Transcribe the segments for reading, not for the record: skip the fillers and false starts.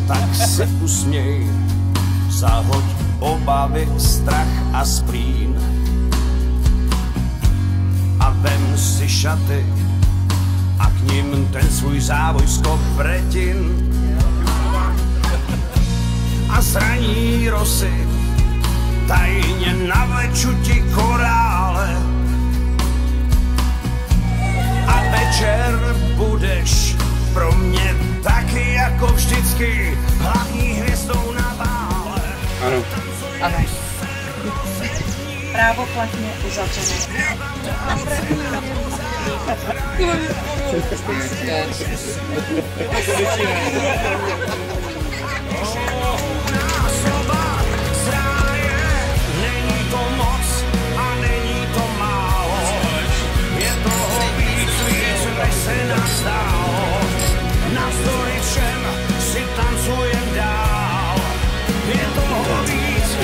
tak se usměj, zahoď obavy, strach a splín a vem si šaty a k nim ten svůj závoj z kopřetin a zraní rosy, tajně navleču ti korále a večer budeš pro mě taky jako vždycky hlavní hvězdou na bále. Ano. Ano. Právoplatně uzavřené. Není to moc a není to málo, je toho víc, než se nás zdálo. Navzdory všem si tancujem dál, je toho víc,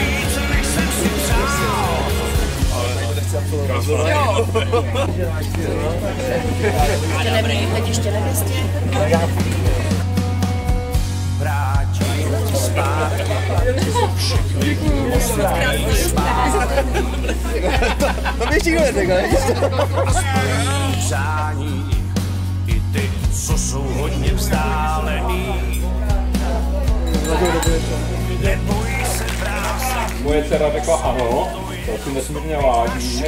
než jsem si přál. Jo. To nebude hlediště nevěstě? Vrátím ti zpátky všechny To běží kdo takhle. a splní přání i ty, co jsou hodně vzdálený. Neboj se vrásat. Moje dcera řekla ano, to si nesmírně váží.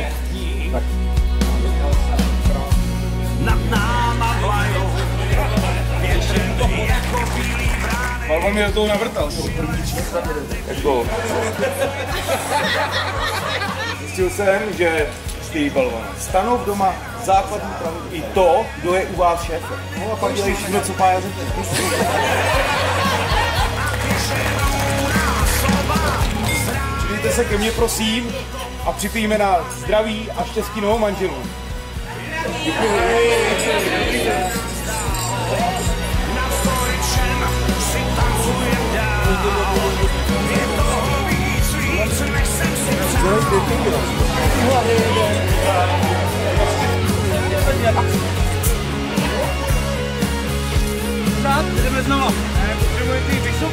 Tak. Nad náma vlajou větrem jako bílý brány. Malva mě do toho navrtal. Jako. Zjistil jsem, že ty balvany stanou v doma základní pravidlo. I to, kdo je u vás šéfem. No a pak dělají všechno, co pája řekne. Přijďte se ke mně, prosím, a připijme na zdraví a štěstí novou manželů. Jdeme znova. Potřebujete jít vysok?